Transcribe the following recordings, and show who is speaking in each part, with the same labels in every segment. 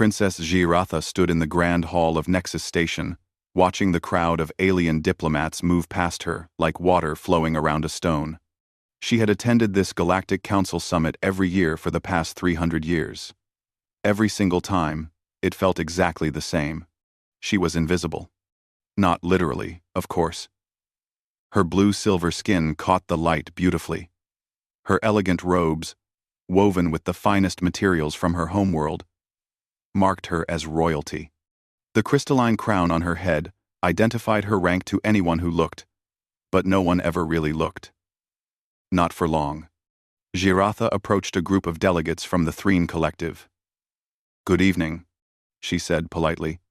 Speaker 1: Princess Giratha stood in the grand hall of Nexus Station, watching the crowd of alien diplomats move past her like water flowing around a stone. She had attended this Galactic Council summit every year for the past 300 years. Every single time, it felt exactly the same. She was invisible. Not literally, of course. Her blue-silver skin caught the light beautifully. Her elegant robes, woven with the finest materials from her homeworld, marked her as royalty. The crystalline crown on her head identified her rank to anyone who looked, but no one ever really looked. Not for long. Giratha approached a group of delegates from the Threen Collective. "Good evening," she said politely.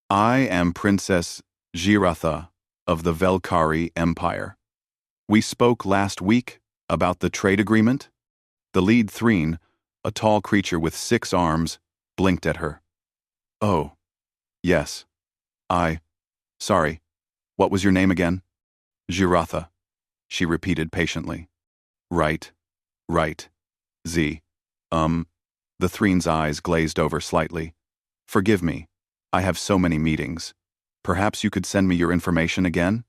Speaker 1: "I am Princess Giratha of the Velkari Empire. We spoke last week about the trade agreement." The lead Threen, a tall creature with 6 arms, blinked at her. "Oh, yes. Sorry. What was your name again?" "Giratha," she repeated patiently. Right. The Threen's eyes glazed over slightly. "Forgive me. I have so many meetings. Perhaps you could send me your information again?"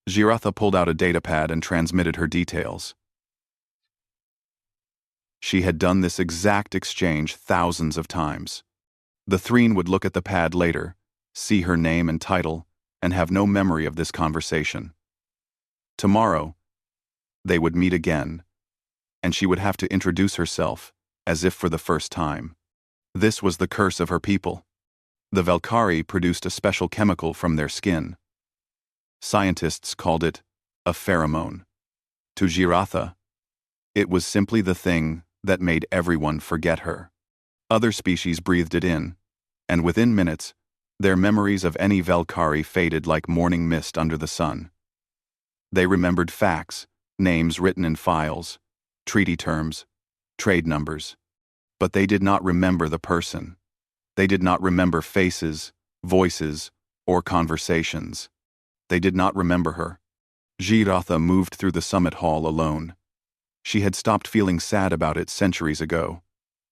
Speaker 1: Giratha pulled out a datapad and transmitted her details. She had done this exact exchange thousands of times. The Threen would look at the pad later, see her name and title, and have no memory of this conversation. Tomorrow, they would meet again, and she would have to introduce herself, as if for the first time. This was the curse of her people. The Velkari produced a special chemical from their skin. Scientists called it a pheromone. To Giratha, it was simply the thing that made everyone forget her. Other species breathed it in, and within minutes, their memories of any Velkari faded like morning mist under the sun. They remembered facts, names written in files, treaty terms, trade numbers. But they did not remember the person. They did not remember faces, voices, or conversations. They did not remember her. Giratha moved through the summit hall alone. She had stopped feeling sad about it centuries ago.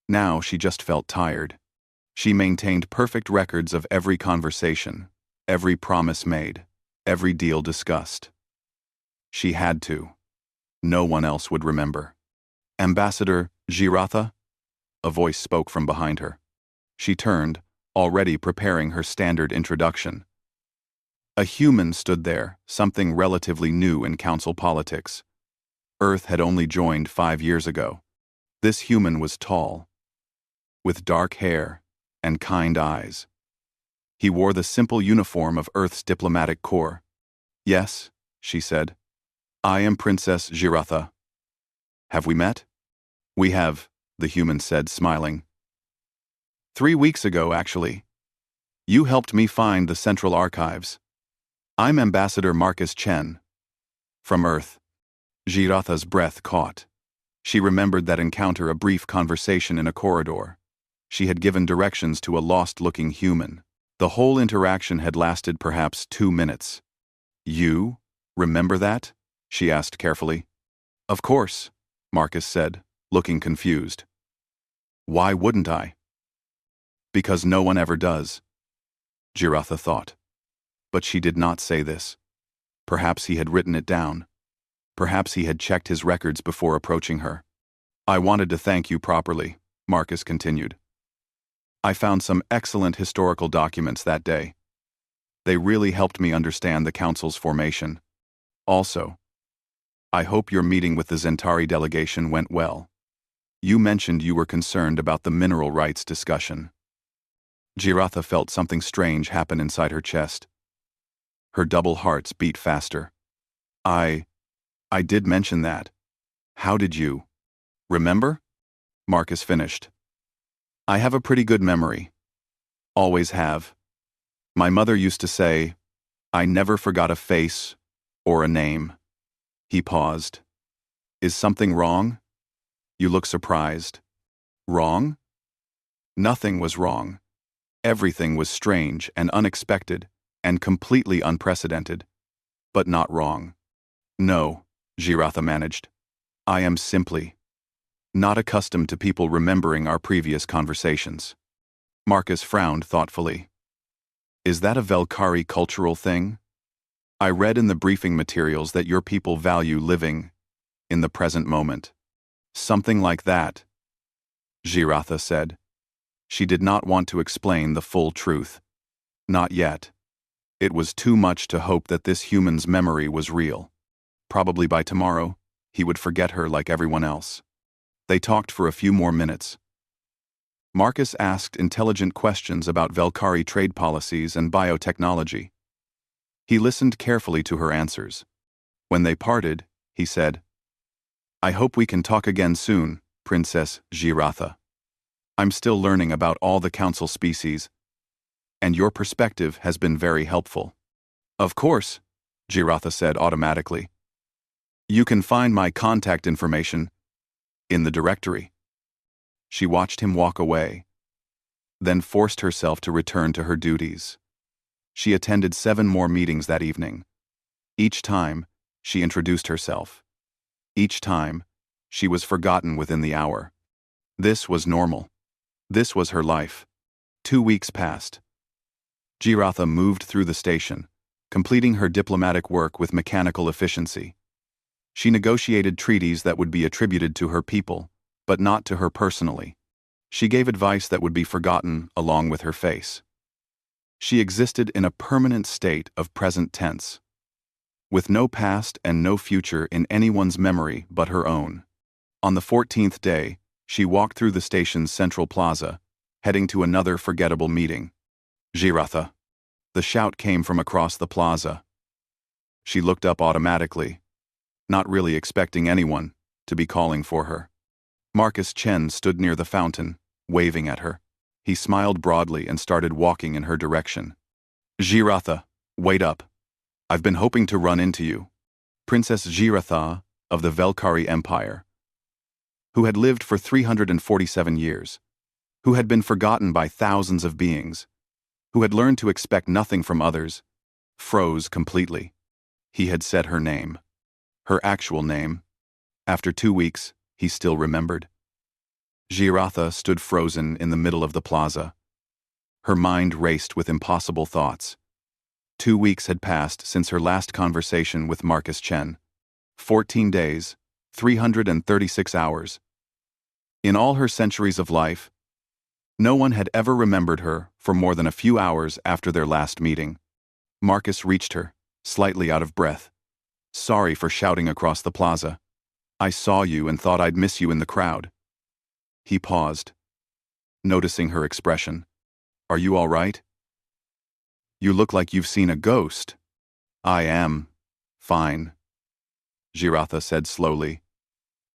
Speaker 1: Now she just felt tired. She maintained perfect records of every conversation, every promise made, every deal discussed. She had to. No one else would remember. "Ambassador Giratha?" A voice spoke from behind her. She turned, already preparing her standard introduction. A human stood there, something relatively new in council politics. Earth had only joined 5 years ago. This human was tall, with dark hair and kind eyes. He wore the simple uniform of Earth's diplomatic corps. "Yes," she said. "I am Princess Giratha. Have we met?" "We have," the human said, smiling. "3 weeks ago, actually. You helped me find the Central Archives. I'm Ambassador Marcus Chen. From Earth." Giratha's breath caught. She remembered that encounter, a brief conversation in a corridor. She had given directions to a lost-looking human. The whole interaction had lasted perhaps 2 minutes. "You remember that?" she asked carefully. "Of course," Marcus said, looking confused. "Why wouldn't I?" "Because no one ever does," Giratha thought. But she did not say this. Perhaps he had written it down. Perhaps he had checked his records before approaching her. "I wanted to thank you properly," Marcus continued. "I found some excellent historical documents that day. They really helped me understand the Council's formation. Also, I hope your meeting with the Zentari delegation went well. You mentioned you were concerned about the mineral rights discussion." Giratha felt something strange happen inside her chest. Her double hearts beat faster. I did mention that. How did you remember?" Marcus finished. "I have a pretty good memory. Always have. My mother used to say, I never forgot a face or a name." He paused. "Is something wrong? You look surprised." "Wrong?" Nothing was wrong. Everything was strange and unexpected and completely unprecedented, but not wrong. "No," Giratha managed. "I am simply not accustomed to people remembering our previous conversations." Marcus frowned thoughtfully. Is that a Velkari cultural thing? I read in the briefing materials that your people value living in the present moment. Something like that, Giratha said. She did not want to explain the full truth. Not yet. It was too much to hope that this human's memory was real. Probably by tomorrow, he would forget her like everyone else. They talked for a few more minutes. Marcus asked intelligent questions about Velkari trade policies and biotechnology. He listened carefully to her answers. When they parted, he said, I hope we can talk again soon, Princess Giratha. I'm still learning about all the council species, and your perspective has been very helpful. Of course, Giratha said automatically. You can find my contact information in the directory. She watched him walk away, then forced herself to return to her duties. She attended 7 more meetings that evening. Each time, she introduced herself. Each time, she was forgotten within the hour. This was normal. This was her life. 2 weeks passed. Giratha moved through the station, completing her diplomatic work with mechanical efficiency. She negotiated treaties that would be attributed to her people, but not to her personally. She gave advice that would be forgotten along with her face. She existed in a permanent state of present tense, with no past and no future in anyone's memory but her own. On the 14th day, she walked through the station's central plaza, heading to another forgettable meeting. Giratha. The shout came from across the plaza. She looked up automatically, not really expecting anyone to be calling for her. Marcus Chen stood near the fountain, waving at her. He smiled broadly and started walking in her direction. Giratha, wait up. I've been hoping to run into you. Princess Giratha of the Velkari Empire, who had lived for 347 years, who had been forgotten by thousands of beings, who had learned to expect nothing from others, froze completely. He had said her name. Her actual name. After 2 weeks, he still remembered. Giratha stood frozen in the middle of the plaza. Her mind raced with impossible thoughts. 2 weeks had passed since her last conversation with Marcus Chen. 14 days, 336 hours. In all her centuries of life, no one had ever remembered her for more than a few hours after their last meeting. Marcus reached her, slightly out of breath. Sorry for shouting across the plaza. I saw you and thought I'd miss you in the crowd. He paused, noticing her expression. Are you all right? You look like you've seen a ghost. I am fine, Giratha said slowly.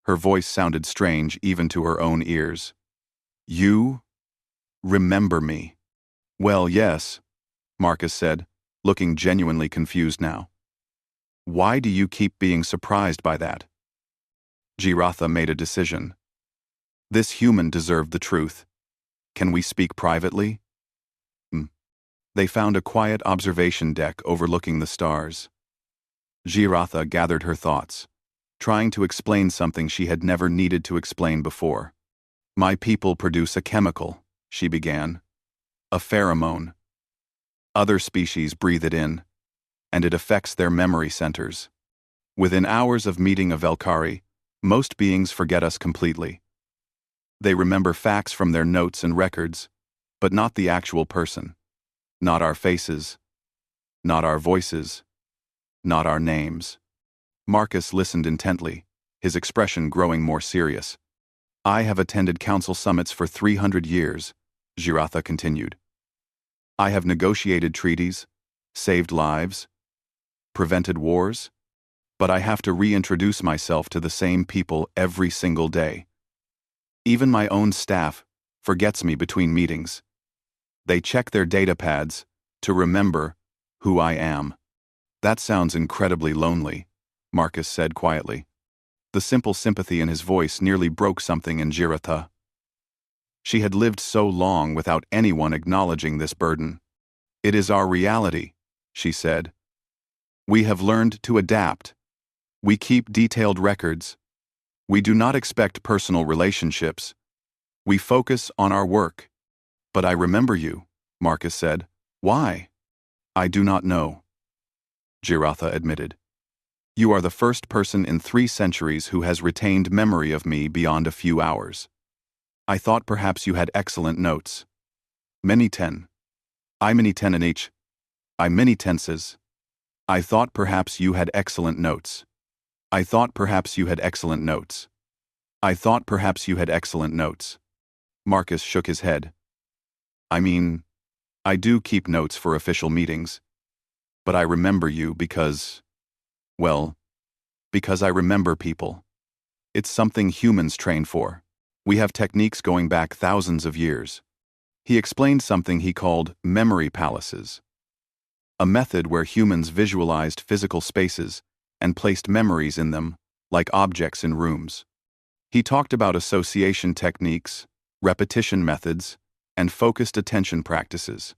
Speaker 1: Her voice sounded strange even to her own ears. You remember me? Well, yes, Marcus said, looking genuinely confused now. Why do you keep being surprised by that? Giratha made a decision. This human deserved the truth. Can we speak privately? They found a quiet observation deck overlooking the stars. Giratha gathered her thoughts, trying to explain something she had never needed to explain before. My people produce a chemical, she began. A pheromone. Other species breathe it in, and it affects their memory centers. Within hours of meeting a Velkari, most beings forget us completely. They remember facts from their notes and records, but not the actual person. Not our faces. Not our voices. Not our names. Marcus listened intently, his expression growing more serious. I have attended council summits for 300 years, Giratha continued. I have negotiated treaties, saved lives, prevented wars, but I have to reintroduce myself to the same people every single day. Even my own staff forgets me between meetings. They check their data pads to remember who I am. That sounds incredibly lonely, Marcus said quietly. The simple sympathy in his voice nearly broke something in Giratha. She had lived so long without anyone acknowledging this burden. It is our reality, she said. We have learned to adapt. We keep detailed records. We do not expect personal relationships. We focus on our work. But I remember you, Marcus said. Why? I do not know, Giratha admitted. You are the first person in 3 centuries who has retained memory of me beyond a few hours. I thought perhaps you had excellent notes. Many ten. I many ten in each. I many tenses. I thought perhaps you had excellent notes. I thought perhaps you had excellent notes. I thought perhaps you had excellent notes. Marcus shook his head. I mean, I do keep notes for official meetings. But I remember you because, well, because I remember people. It's something humans train for. We have techniques going back thousands of years. He explained something he called memory palaces, a method where humans visualized physical spaces and placed memories in them, like objects in rooms. He talked about association techniques, repetition methods, and focused attention practices.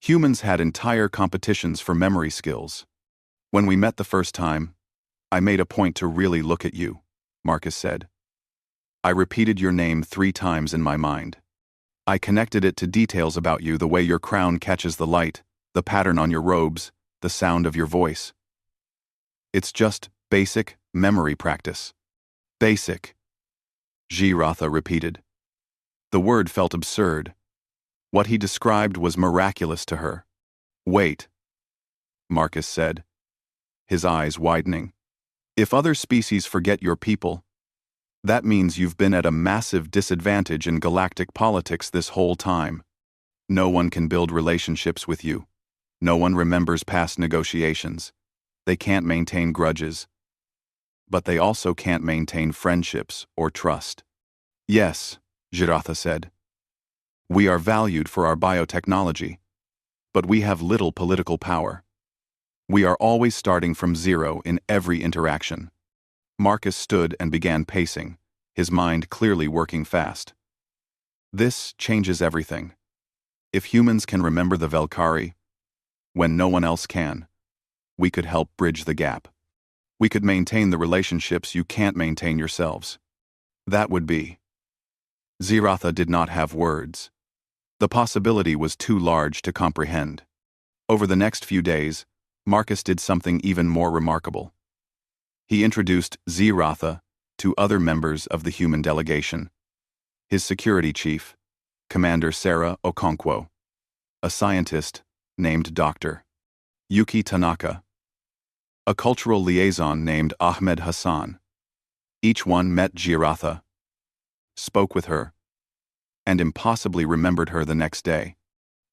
Speaker 1: Humans had entire competitions for memory skills. When we met the first time, I made a point to really look at you, Marcus said. I repeated your name 3 times in my mind. I connected it to details about you, the way your crown catches the light, the pattern on your robes, the sound of your voice. It's just basic memory practice. Basic, Giratha repeated. The word felt absurd. What he described was miraculous to her. Wait, Marcus said, his eyes widening. If other species forget your people, that means you've been at a massive disadvantage in galactic politics this whole time. No one can build relationships with you. No one remembers past negotiations. They can't maintain grudges. But they also can't maintain friendships or trust. Yes, Giratha said. We are valued for our biotechnology, but we have little political power. We are always starting from zero in every interaction. Marcus stood and began pacing, his mind clearly working fast. This changes everything. If humans can remember the Velkari, when no one else can, we could help bridge the gap. We could maintain the relationships you can't maintain yourselves. That would be. Giratha did not have words. The possibility was too large to comprehend. Over the next few days, Marcus did something even more remarkable. He introduced Giratha to other members of the human delegation. His security chief, Commander Sarah Okonkwo, a scientist named Dr. Yuki Tanaka, a cultural liaison named Ahmed Hassan. Each one met Giratha, spoke with her, and impossibly remembered her the next day.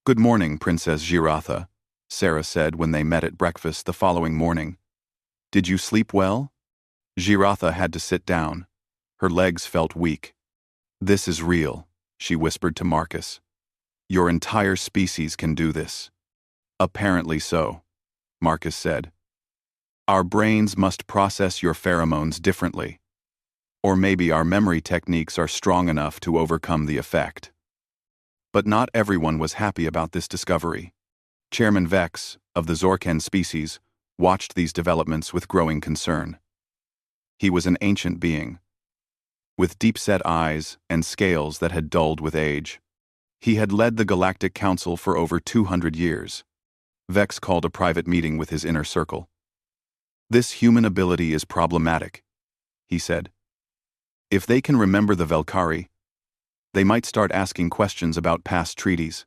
Speaker 1: Good morning, Princess Giratha, Sarah said when they met at breakfast the following morning. Did you sleep well? Giratha had to sit down. Her legs felt weak. This is real, she whispered to Marcus. Your entire species can do this. Apparently so, Marcus said. Our brains must process your pheromones differently. Or maybe our memory techniques are strong enough to overcome the effect. But not everyone was happy about this discovery. Chairman Vex, of the Zorken species, watched these developments with growing concern. He was an ancient being, with deep-set eyes and scales that had dulled with age. He had led the Galactic Council for over 200 years. Vex called a private meeting with his inner circle. This human ability is problematic, he said. If they can remember the Velkari, they might start asking questions about past treaties.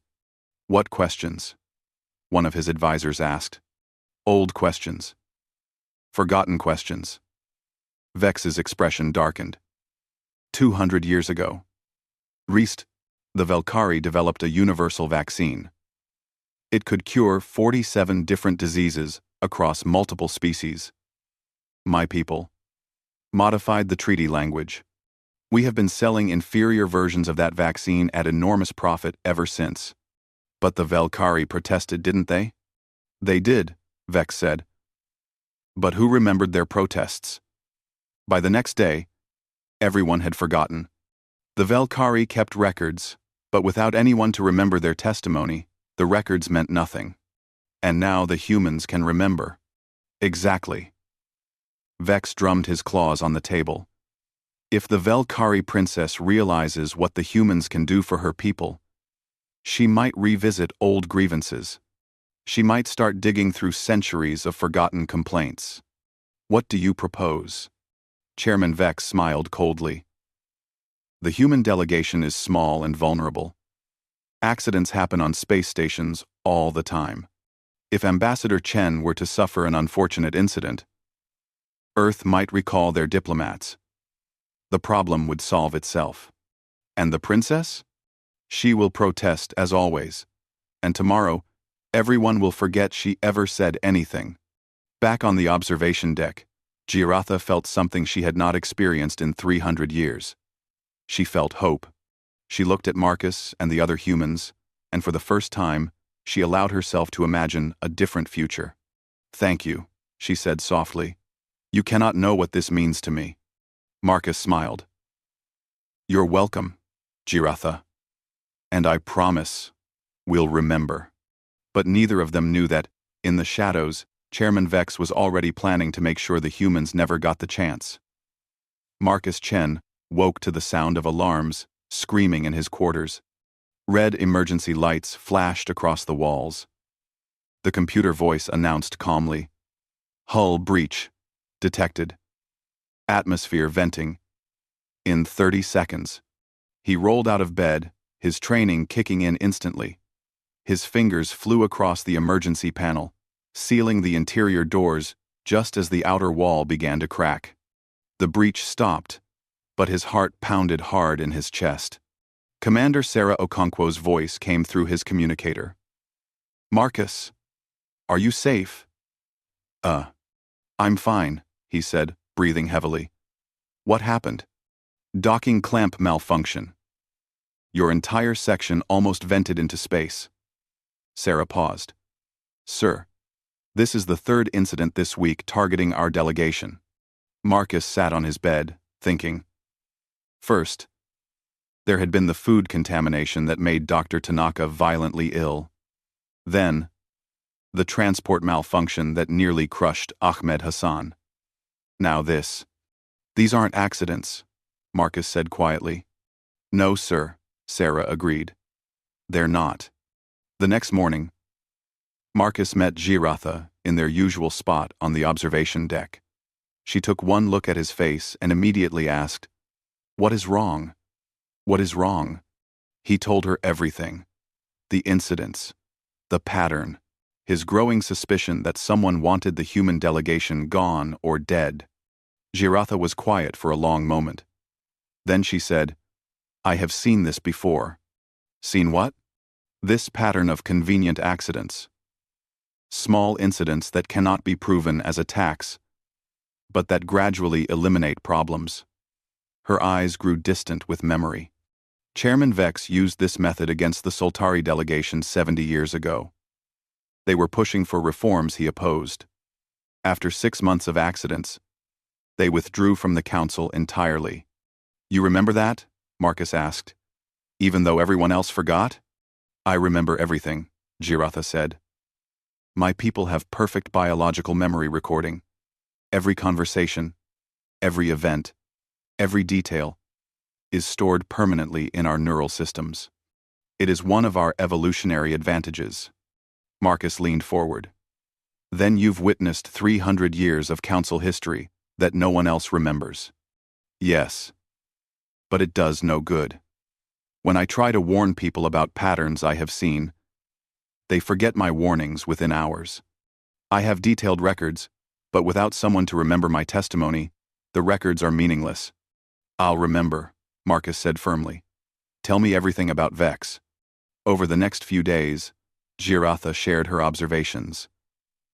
Speaker 1: What questions? One of his advisors asked. Old questions. Forgotten questions. Vex's expression darkened. 200 years ago, Reist, the Velkari developed a universal vaccine. It could cure 47 different diseases across multiple species. My people modified the treaty language. We have been selling inferior versions of that vaccine at enormous profit ever since. But the Velkari protested, didn't they? They did, Vex said. But who remembered their protests? By the next day, everyone had forgotten. The Velkari kept records, but without anyone to remember their testimony, the records meant nothing. And now the humans can remember. Exactly. Vex drummed his claws on the table. If the Velkari princess realizes what the humans can do for her people, She might revisit old grievances. She might start digging through centuries of forgotten complaints. What do you propose? Chairman Vex smiled coldly. The human delegation is small and vulnerable. Accidents happen on space stations all the time. If Ambassador Chen were to suffer an unfortunate incident, Earth might recall their diplomats. The problem would solve itself. And the princess? She will protest as always. And tomorrow, everyone will forget she ever said anything. Back on the observation deck, Giratha felt something she had not experienced in 300 years. She felt hope. She looked at Marcus and the other humans, and for the first time, she allowed herself to imagine a different future. "Thank you," she said softly. "You cannot know what this means to me." Marcus smiled. "You're welcome, Giratha. And I promise, we'll remember." But neither of them knew that, in the shadows, Chairman Vex was already planning to make sure the humans never got the chance. Marcus Chen woke to the sound of alarms, screaming in his quarters. Red emergency lights flashed across the walls. The computer voice announced calmly, "Hull breach detected. Atmosphere venting. In 30 seconds." He rolled out of bed, his training kicking in instantly. His fingers flew across the emergency panel, sealing the interior doors just as the outer wall began to crack. The breach stopped, but his heart pounded hard in his chest. Commander Sarah Okonkwo's voice came through his communicator. "Marcus, are you safe?" I'm fine," he said, breathing heavily. "What happened?" "Docking clamp malfunction. Your entire section almost vented into space." Sarah paused. "Sir, this is the third incident this week targeting our delegation." Marcus sat on his bed, thinking. First, there had been the food contamination that made Dr. Tanaka violently ill. Then, the transport malfunction that nearly crushed Ahmed Hassan. Now this. "These aren't accidents," Marcus said quietly. "No, sir," Sarah agreed. "They're not." The next morning, Marcus met Giratha in their usual spot on the observation deck. She took one look at his face and immediately asked, "What is wrong? What is wrong?" He told her everything. The incidents, the pattern, his growing suspicion that someone wanted the human delegation gone or dead. Giratha was quiet for a long moment. Then she said, "I have seen this before." "Seen what?" "This pattern of convenient accidents. Small incidents that cannot be proven as attacks, but that gradually eliminate problems." Her eyes grew distant with memory. Chairman Vex used this method against the Soltari delegation 70 years ago. They were pushing for reforms he opposed. After 6 months of accidents, they withdrew from the council entirely. "You remember that?" Marcus asked. "Even though everyone else forgot?" "I remember everything," Giratha said. "My people have perfect biological memory recording. Every conversation, every event, every detail is stored permanently in our neural systems. It is one of our evolutionary advantages." Marcus leaned forward. "Then you've witnessed 300 years of council history that no one else remembers." "Yes. But it does no good. When I try to warn people about patterns I have seen, they forget my warnings within hours. I have detailed records, but without someone to remember my testimony, the records are meaningless." "I'll remember," Marcus said firmly. "Tell me everything about Vex." Over the next few days, Giratha shared her observations.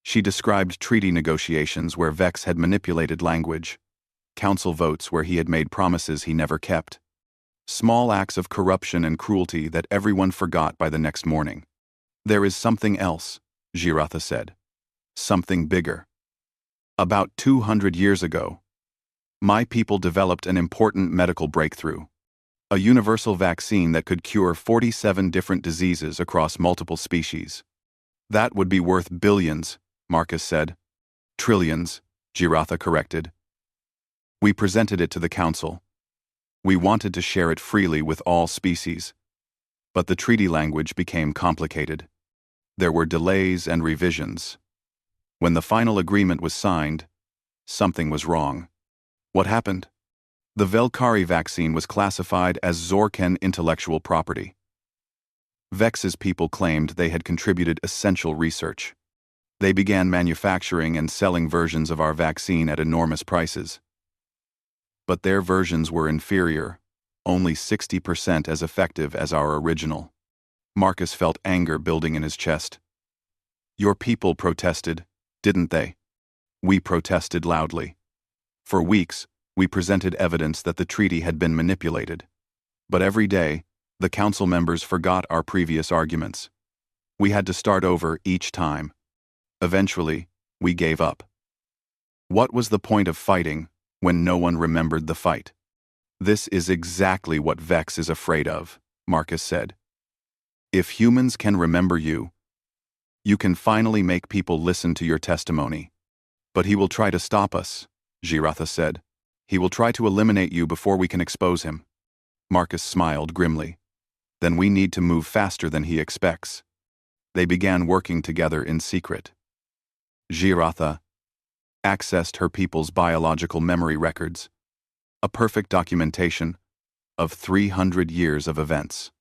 Speaker 1: She described treaty negotiations where Vex had manipulated language, council votes where he had made promises he never kept, small acts of corruption and cruelty that everyone forgot by the next morning. "There is something else," Giratha said. "Something bigger. About 200 years ago, my people developed an important medical breakthrough. A universal vaccine that could cure 47 different diseases across multiple species. That would be worth billions," Marcus said. "Trillions," Giratha corrected. "We presented it to the council. We wanted to share it freely with all species. But the treaty language became complicated. There were delays and revisions. When the final agreement was signed, something was wrong. What happened? The Velkari vaccine was classified as Zorken intellectual property. Vex's people claimed they had contributed essential research. They began manufacturing and selling versions of our vaccine at enormous prices. But their versions were inferior, only 60% as effective as our original. Marcus felt anger building in his chest. Your people protested, didn't they? We protested loudly. For weeks, we presented evidence that the treaty had been manipulated. But every day, the council members forgot our previous arguments. We had to start over each time. Eventually, we gave up. What was the point of fighting when no one remembered the fight? This is exactly what Vex is afraid of, Marcus said. If humans can remember you, you can finally make people listen to your testimony. But he will try to stop us, Giratha said. He will try to eliminate you before we can expose him. Marcus smiled grimly. Then we need to move faster than he expects. They began working together in secret. Giratha accessed her people's biological memory records, a perfect documentation of 300 years of events.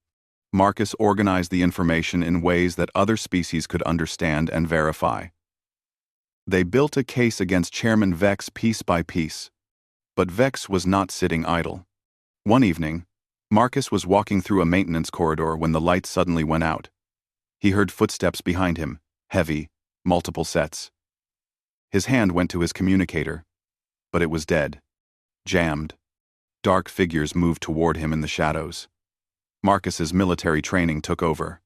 Speaker 1: Marcus organized the information in ways that other species could understand and verify. They built a case against Chairman Vex piece by piece. But Vex was not sitting idle. One evening, Marcus was walking through a maintenance corridor when the light suddenly went out. He heard footsteps behind him, heavy, multiple sets. His hand went to his communicator, but it was dead, jammed. Dark figures moved toward him in the shadows. Marcus's military training took over.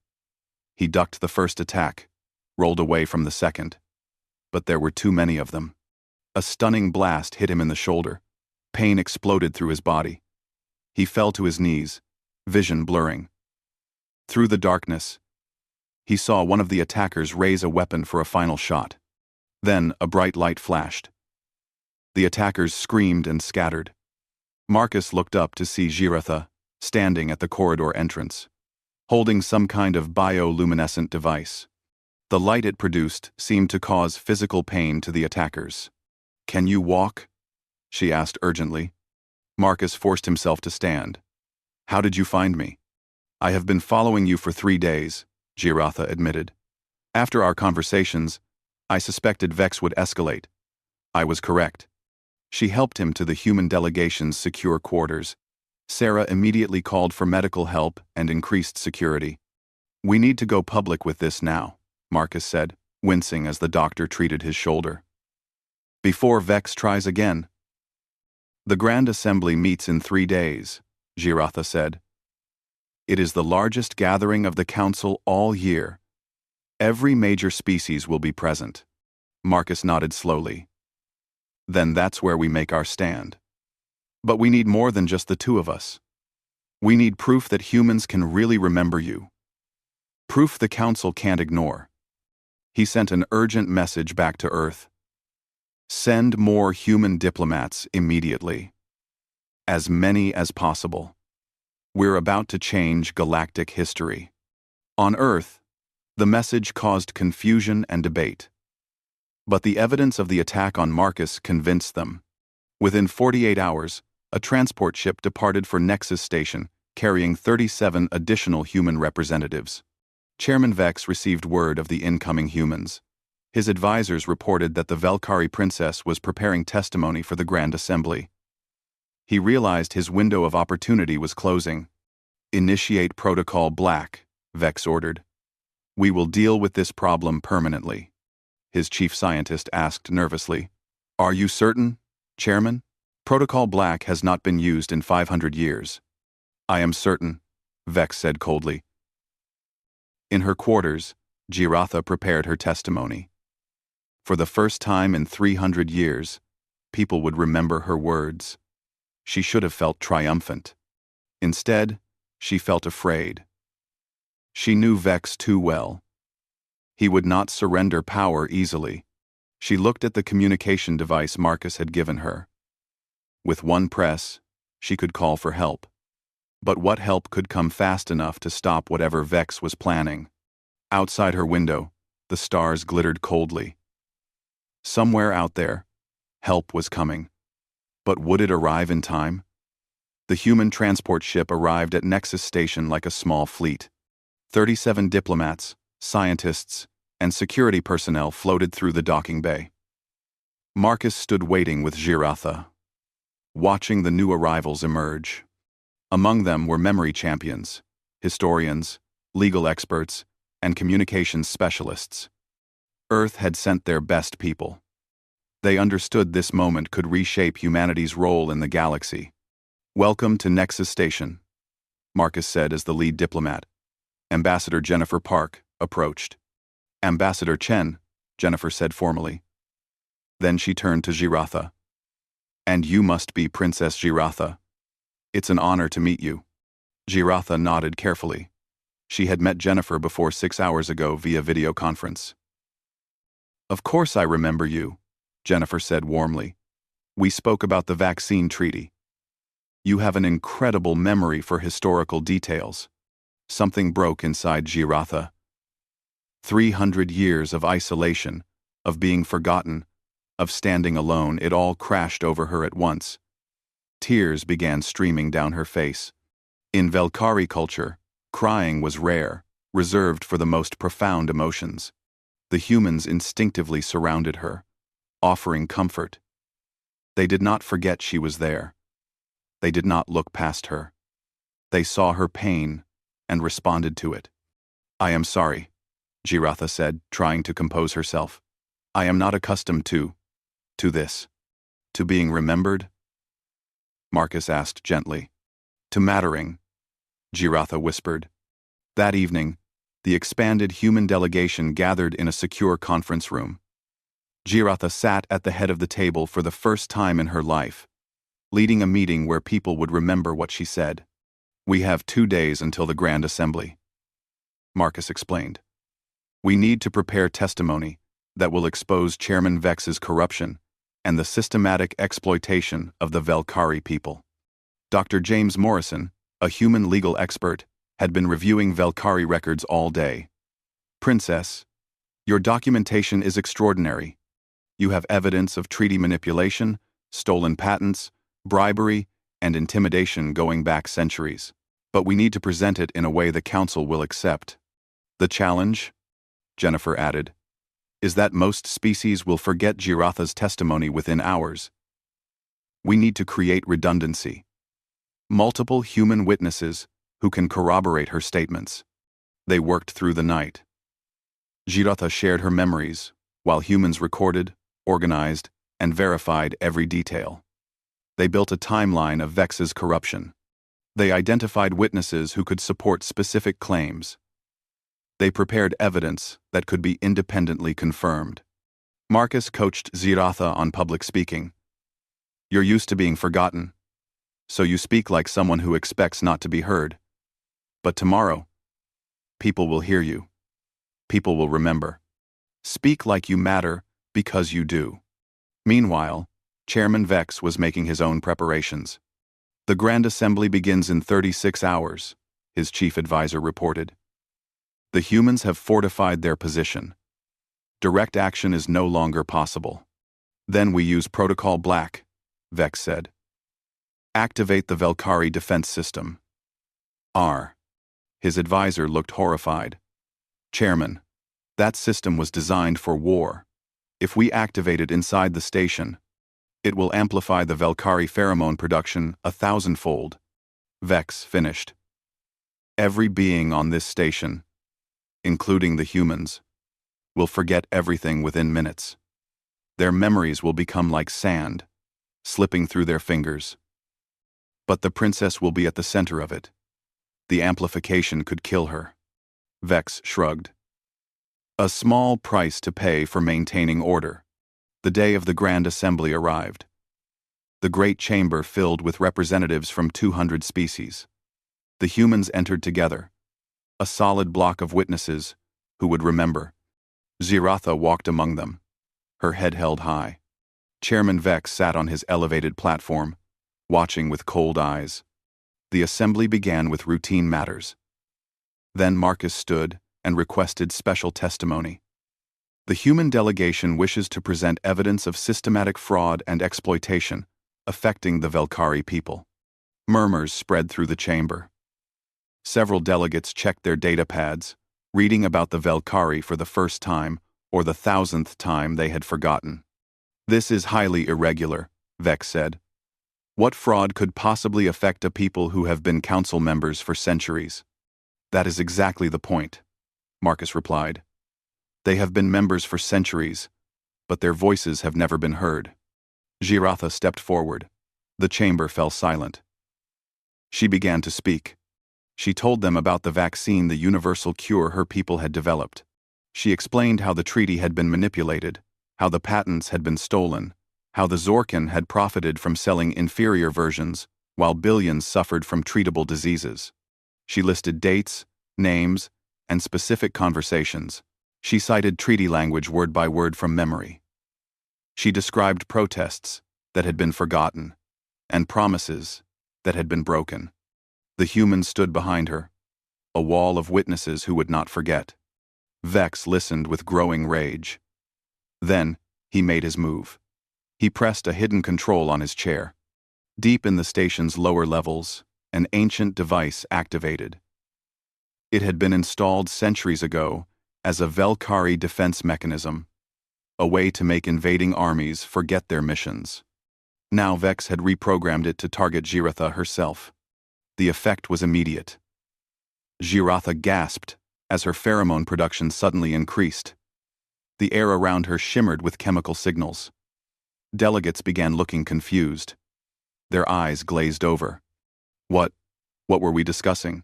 Speaker 1: He ducked the first attack, rolled away from the second. But there were too many of them. A stunning blast hit him in the shoulder. Pain exploded through his body. He fell to his knees, vision blurring. Through the darkness, he saw one of the attackers raise a weapon for a final shot. Then a bright light flashed. The attackers screamed and scattered. Marcus looked up to see Giratha standing at the corridor entrance, holding some kind of bioluminescent device. The light it produced seemed to cause physical pain to the attackers. "Can you walk?" she asked urgently. Marcus forced himself to stand. "How did you find me?" "I have been following you for 3 days," Giratha admitted. "After our conversations, I suspected Vex would escalate. I was correct." She helped him to the human delegation's secure quarters. Sarah immediately called for medical help and increased security. "We need to go public with this now," Marcus said, wincing as the doctor treated his shoulder. "Before Vex tries again." "The Grand Assembly meets in 3 days," Giratha said. "It is the largest gathering of the Council all year. Every major species will be present." Marcus nodded slowly. "Then that's where we make our stand. But we need more than just the two of us. We need proof that humans can really remember you. Proof the Council can't ignore." He sent an urgent message back to Earth. "Send more human diplomats immediately. As many as possible. We're about to change galactic history." On Earth, the message caused confusion and debate. But the evidence of the attack on Marcus convinced them. Within 48 hours, a transport ship departed for Nexus Station, carrying 37 additional human representatives. Chairman Vex received word of the incoming humans. His advisors reported that the Velkari princess was preparing testimony for the Grand Assembly. He realized his window of opportunity was closing. "Initiate Protocol Black," Vex ordered. "We will deal with this problem permanently." His chief scientist asked nervously. "Are you certain, Chairman? Protocol Black has not been used in 500 years. "I am certain," Vex said coldly. In her quarters, Giratha prepared her testimony. For the first time in 300 years, people would remember her words. She should have felt triumphant. Instead, she felt afraid. She knew Vex too well. He would not surrender power easily. She looked at the communication device Marcus had given her. With one press, she could call for help. But what help could come fast enough to stop whatever Vex was planning? Outside her window, the stars glittered coldly. Somewhere out there, help was coming. But would it arrive in time? The human transport ship arrived at Nexus Station like a small fleet. 37 diplomats, scientists, and security personnel floated through the docking bay. Marcus stood waiting with Giratha, watching the new arrivals emerge. Among them were memory champions, historians, legal experts, and communications specialists. Earth had sent their best people. They understood this moment could reshape humanity's role in the galaxy. "Welcome to Nexus Station," Marcus said as the lead diplomat. Ambassador Jennifer Park approached. "Ambassador Chen," Jennifer said formally. Then she turned to Giratha. "And you must be Princess Giratha. It's an honor to meet you." Giratha nodded carefully. She had met Jennifer before 6 hours ago via video conference. "Of course I remember you," Jennifer said warmly. "We spoke about the vaccine treaty. You have an incredible memory for historical details." Something broke inside Giratha. 300 years of isolation, of being forgotten, of standing alone, it all crashed over her at once. Tears began streaming down her face. In Velkari culture, crying was rare, reserved for the most profound emotions. The humans instinctively surrounded her, offering comfort. They did not forget she was there. They did not look past her. They saw her pain and responded to it. "I am sorry," Giratha said, trying to compose herself. "I am not accustomed to this. To being remembered?" Marcus asked gently. "To mattering," Giratha whispered. That evening, the expanded human delegation gathered in a secure conference room. Giratha sat at the head of the table for the first time in her life, leading a meeting where people would remember what she said. "We have 2 days until the Grand Assembly," Marcus explained. "We need to prepare testimony that will expose Chairman Vex's corruption and the systematic exploitation of the Velkari people." Dr. James Morrison, a human legal expert, had been reviewing Velkari records all day. "Princess, your documentation is extraordinary. You have evidence of treaty manipulation, stolen patents, bribery, and intimidation going back centuries. But we need to present it in a way the Council will accept. The challenge," Jennifer added, "is that most species will forget Giratha's testimony within hours. We need to create redundancy. Multiple human witnesses who can corroborate her statements." They worked through the night. Giratha shared her memories, while humans recorded, organized, and verified every detail. They built a timeline of Vex's corruption. They identified witnesses who could support specific claims. They prepared evidence that could be independently confirmed. Marcus coached Giratha on public speaking. "You're used to being forgotten, so you speak like someone who expects not to be heard. But tomorrow, people will hear you. People will remember. Speak like you matter because you do." Meanwhile, Chairman Vex was making his own preparations. "The Grand Assembly begins in 36 hours, his chief advisor reported. "The humans have fortified their position. Direct action is no longer possible." "Then we use Protocol Black," Vex said. "Activate the Velkari defense system." His advisor looked horrified. "Chairman, that system was designed for war. If we activate it inside the station, it will amplify the Velkari pheromone production 1,000-fold. Vex finished. "Every being on this station, including the humans, will forget everything within minutes. Their memories will become like sand, slipping through their fingers. But the princess will be at the center of it. The amplification could kill her." Vex shrugged. "A small price to pay for maintaining order." The day of the Grand Assembly arrived. The great chamber filled with representatives from 200 species. The humans entered together, a solid block of witnesses who would remember. Giratha walked among them, her head held high. Chairman Vex sat on his elevated platform, watching with cold eyes. The assembly began with routine matters. Then Marcus stood and requested special testimony. The human delegation wishes to present evidence of systematic fraud and exploitation affecting the Velkari people. Murmurs spread through the chamber. Several delegates checked their datapads, reading about the Velkari for the first time or the 1,000th time they had forgotten. This is highly irregular, Vex said. What fraud could possibly affect a people who have been council members for centuries? That is exactly the point, Marcus replied. They have been members for centuries, but their voices have never been heard. Giratha stepped forward. The chamber fell silent. She began to speak. She told them about the vaccine, the universal cure her people had developed. She explained how the treaty had been manipulated, how the patents had been stolen, how the Zorkin had profited from selling inferior versions, while billions suffered from treatable diseases. She listed dates, names, and specific conversations. She cited treaty language word by word from memory. She described protests that had been forgotten, and promises that had been broken. The humans stood behind her, a wall of witnesses who would not forget. Vex listened with growing rage. Then, he made his move. He pressed a hidden control on his chair. Deep in the station's lower levels, an ancient device activated. It had been installed centuries ago as a Velkari defense mechanism, a way to make invading armies forget their missions. Now Vex had reprogrammed it to target Giratha herself. The effect was immediate. Giratha gasped as her pheromone production suddenly increased. The air around her shimmered with chemical signals. Delegates began looking confused. Their eyes glazed over. What were we discussing?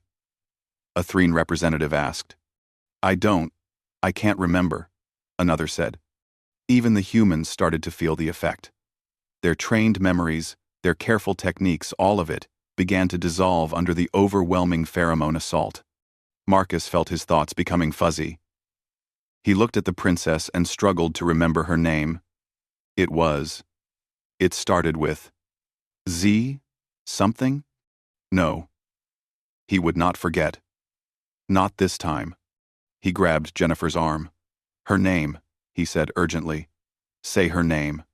Speaker 1: A Threen representative asked. I can't remember, another said. Even the humans started to feel the effect. Their trained memories, their careful techniques, all of it, began to dissolve under the overwhelming pheromone assault. Marcus felt his thoughts becoming fuzzy. He looked at the princess and struggled to remember her name. It started with Z? Something? No. He would not forget. Not this time. He grabbed Jennifer's arm. Her name, he said urgently. Say her name.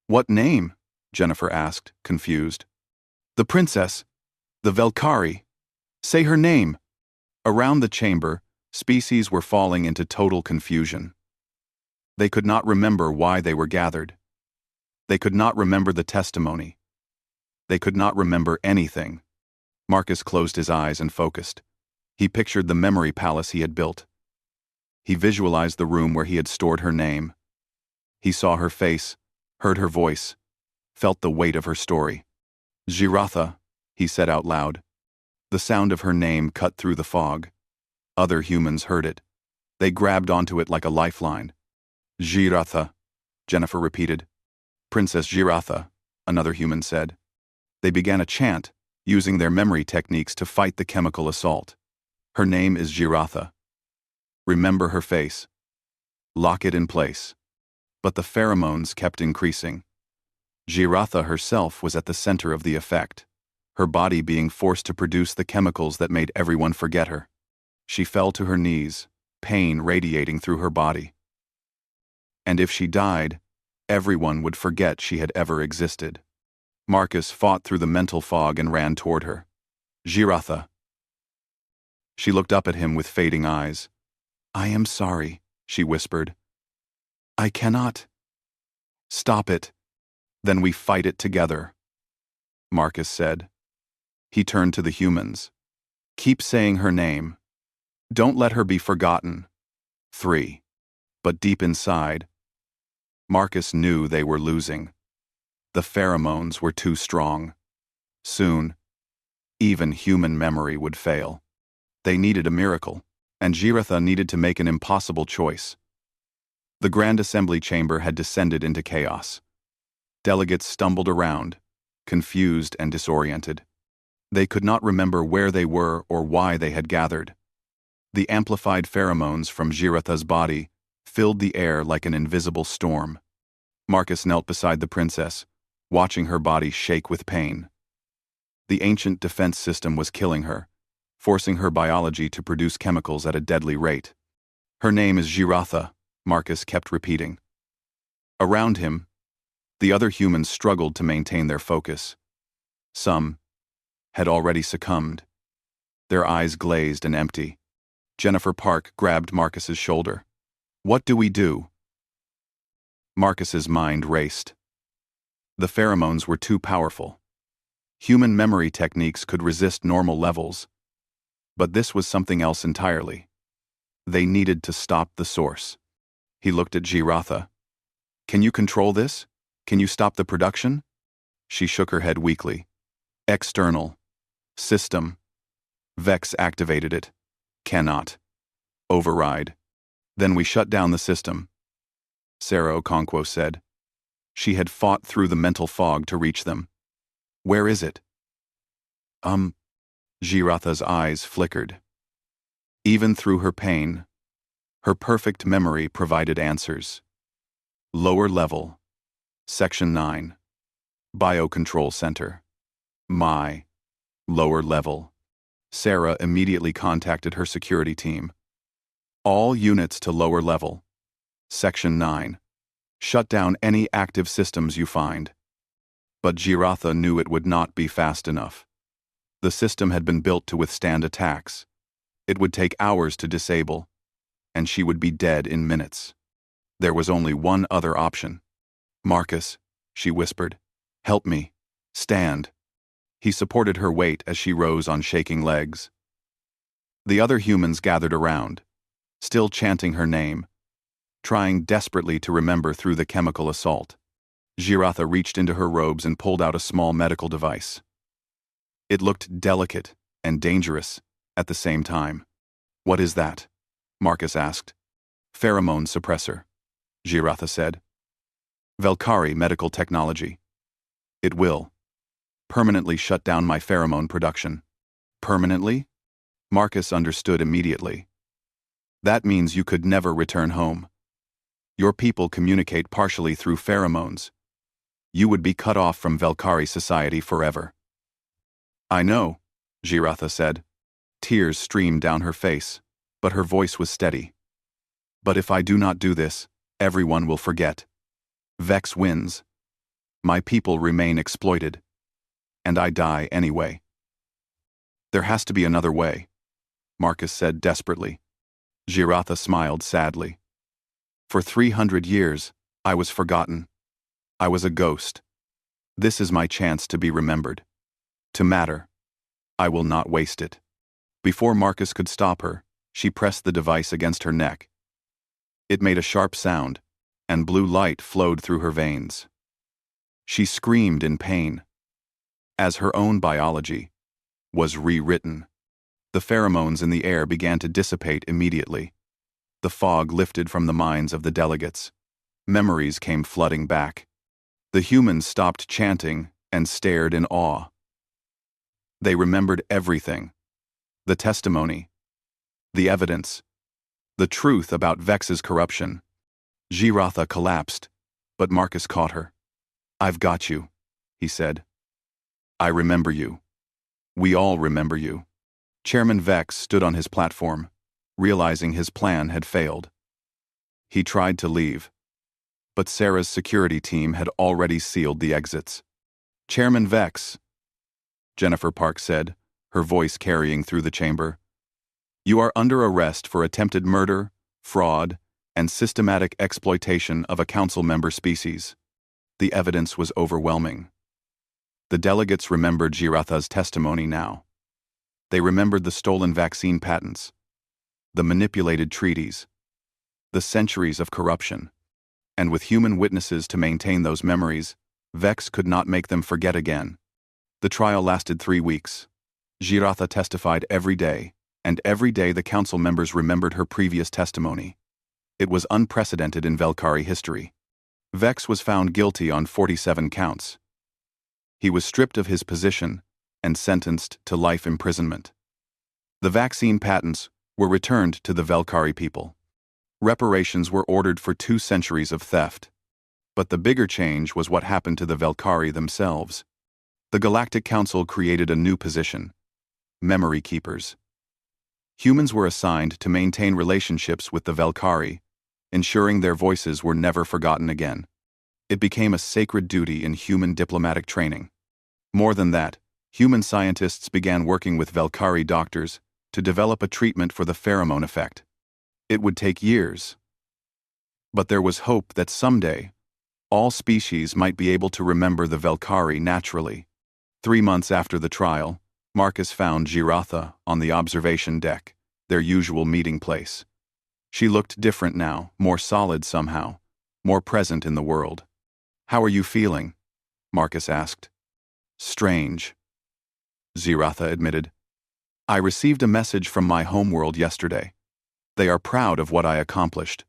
Speaker 1: What name? Jennifer asked, confused. The princess. The Velkari. Say her name. Around the chamber, species were falling into total confusion. They could not remember why they were gathered. They could not remember the testimony. They could not remember anything. Marcus closed his eyes and focused. He pictured the memory palace he had built. He visualized the room where he had stored her name. He saw her face, heard her voice, felt the weight of her story. Giratha, he said out loud. The sound of her name cut through the fog. Other humans heard it. They grabbed onto it like a lifeline. Giratha, Jennifer repeated. Princess Giratha, another human said. They began a chant, using their memory techniques to fight the chemical assault. Her name is Giratha. Remember her face. Lock it in place. But the pheromones kept increasing. Giratha herself was at the center of the effect, her body being forced to produce the chemicals that made everyone forget her. She fell to her knees, pain radiating through her body. And if she died, everyone would forget she had ever existed. Marcus fought through the mental fog and ran toward her. Giratha. She looked up at him with fading eyes. I am sorry, she whispered. I cannot. Stop it. Then we fight it together, Marcus said. He turned to the humans. Keep saying her name. Don't let her be forgotten. 3. But deep inside, Marcus knew they were losing. The pheromones were too strong. Soon, even human memory would fail. They needed a miracle, and Giratha needed to make an impossible choice. The Grand Assembly chamber had descended into chaos. Delegates stumbled around, confused and disoriented. They could not remember where they were or why they had gathered. The amplified pheromones from Giratha's body filled the air like an invisible storm. Marcus knelt beside the princess, watching her body shake with pain. The ancient defense system was killing her, forcing her biology to produce chemicals at a deadly rate. Her name is Giratha, Marcus kept repeating. Around him, the other humans struggled to maintain their focus. Some had already succumbed, their eyes glazed and empty. Jennifer Park grabbed Marcus's shoulder. What do we do? Marcus's mind raced. The pheromones were too powerful. Human memory techniques could resist normal levels. But this was something else entirely. They needed to stop the source. He looked at Giratha. Can you control this? Can you stop the production? She shook her head weakly. External. System. Vex activated it. Cannot. Override. Then we shut down the system. Sarah Okonkwo said. She had fought through the mental fog to reach them. Where is it? Giratha's eyes flickered. Even through her pain, her perfect memory provided answers. Lower level. Section 9. Biocontrol Center. My. Lower level. Sarah immediately contacted her security team. All units to lower level. Section 9. Shut down any active systems you find. But Giratha knew it would not be fast enough. The system had been built to withstand attacks. It would take hours to disable, and she would be dead in minutes. There was only one other option. Marcus, she whispered, help me. Stand. He supported her weight as she rose on shaking legs. The other humans gathered around, still chanting her name, trying desperately to remember through the chemical assault. Giratha reached into her robes and pulled out a small medical device. It looked delicate and dangerous at the same time. What is that? Marcus asked. Pheromone suppressor, Giratha said. Velkari medical technology. It will permanently shut down my pheromone production. Permanently? Marcus understood immediately. That means you could never return home. Your people communicate partially through pheromones. You would be cut off from Velkari society forever. I know, Giratha said. Tears streamed down her face, but her voice was steady. But if I do not do this, everyone will forget. Vex wins. My people remain exploited. And I die anyway. There has to be another way, Marcus said desperately. Giratha smiled sadly. For 300 years, I was forgotten. I was a ghost. This is my chance to be remembered. To matter. I will not waste it. Before Marcus could stop her, she pressed the device against her neck. It made a sharp sound, and blue light flowed through her veins. She screamed in pain, as her own biology was rewritten. The pheromones in the air began to dissipate immediately. The fog lifted from the minds of the delegates. Memories came flooding back. The humans stopped chanting and stared in awe. They remembered everything. The testimony, the evidence, the truth about Vex's corruption. Giratha collapsed, but Marcus caught her. I've got you, he said. I remember you. We all remember you. Chairman Vex stood on his platform, realizing his plan had failed. He tried to leave, but Sarah's security team had already sealed the exits. Chairman Vex, Jennifer Park said, her voice carrying through the chamber. You are under arrest for attempted murder, fraud, and systematic exploitation of a council member species. The evidence was overwhelming. The delegates remembered Giratha's testimony now. They remembered the stolen vaccine patents, the manipulated treaties, the centuries of corruption. And with human witnesses to maintain those memories, Vex could not make them forget again. The trial lasted 3 weeks. Giratha testified every day, and every day the council members remembered her previous testimony. It was unprecedented in Velkari history. Vex was found guilty on 47 counts. He was stripped of his position and sentenced to life imprisonment. The vaccine patents were returned to the Velkari people. Reparations were ordered for 2 centuries of theft. But the bigger change was what happened to the Velkari themselves. The Galactic Council created a new position: memory keepers. Humans were assigned to maintain relationships with the Velkari, ensuring their voices were never forgotten again. It became a sacred duty in human diplomatic training. More than that, human scientists began working with Velkari doctors to develop a treatment for the pheromone effect. It would take years. But there was hope that someday, all species might be able to remember the Velkari naturally. 3 months after the trial, Marcus found Giratha on the observation deck, their usual meeting place. She looked different now, more solid somehow, more present in the world. "How are you feeling?" Marcus asked. "Strange," Giratha admitted. "I received a message from my homeworld yesterday. They are proud of what I accomplished,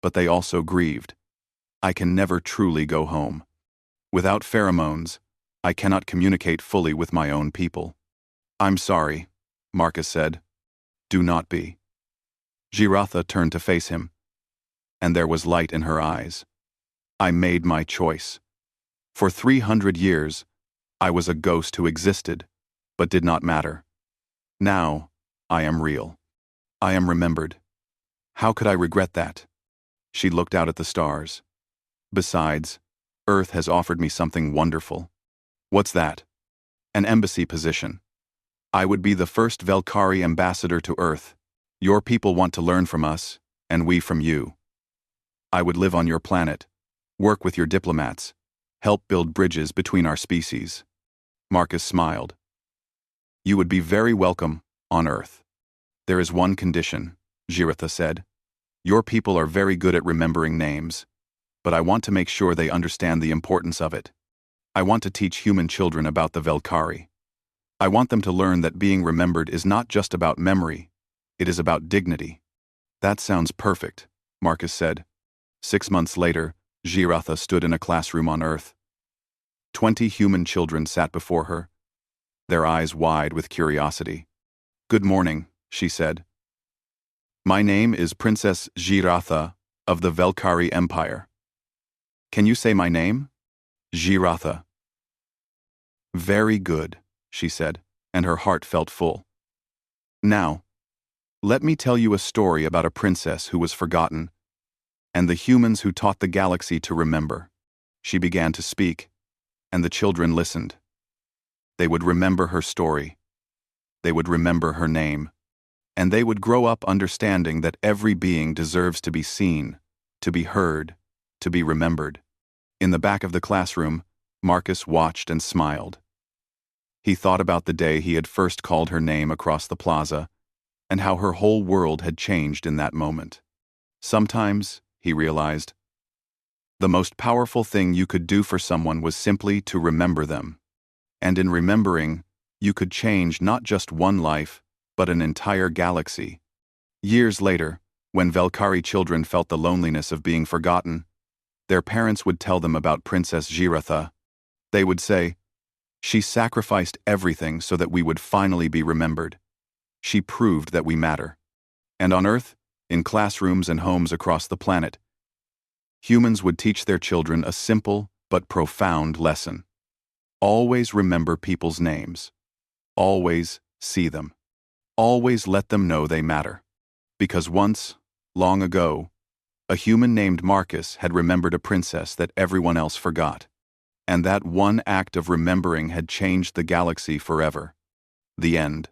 Speaker 1: but they also grieved. I can never truly go home. Without pheromones, I cannot communicate fully with my own people." "I'm sorry," Marcus said. "Do not be." Giratha turned to face him, and there was light in her eyes. "I made my choice. For 300 years, I was a ghost who existed, but did not matter. Now, I am real. I am remembered. How could I regret that?" She looked out at the stars. "Besides, Earth has offered me something wonderful." "What's that?" "An embassy position. I would be the first Velkari ambassador to Earth. Your people want to learn from us, and we from you. I would live on your planet, work with your diplomats, help build bridges between our species." Marcus smiled. "You would be very welcome on Earth. There is one condition," Giratha said. "Your people are very good at remembering names, but I want to make sure they understand the importance of it. I want to teach human children about the Velkari. I want them to learn that being remembered is not just about memory, it is about dignity." "That sounds perfect," Marcus said. 6 months later, Giratha stood in a classroom on Earth. 20 human children sat before her, their eyes wide with curiosity. "Good morning," she said. "My name is Princess Giratha of the Velkari Empire. Can you say my name?" "Giratha." "Very good," she said, and her heart felt full. "Now, let me tell you a story about a princess who was forgotten, and the humans who taught the galaxy to remember." She began to speak, and the children listened. They would remember her story. They would remember her name. And they would grow up understanding that every being deserves to be seen, to be heard, to be remembered. In the back of the classroom, Marcus watched and smiled. He thought about the day he had first called her name across the plaza, and how her whole world had changed in that moment. Sometimes, he realized, the most powerful thing you could do for someone was simply to remember them. And in remembering, you could change not just one life, but an entire galaxy. Years later, when Velkari children felt the loneliness of being forgotten, their parents would tell them about Princess Giratha. They would say, "She sacrificed everything so that we would finally be remembered. She proved that we matter." And on Earth, in classrooms and homes across the planet, humans would teach their children a simple but profound lesson. Always remember people's names. Always see them. Always let them know they matter. Because once, long ago, a human named Marcus had remembered a princess that everyone else forgot. And that one act of remembering had changed the galaxy forever. The end.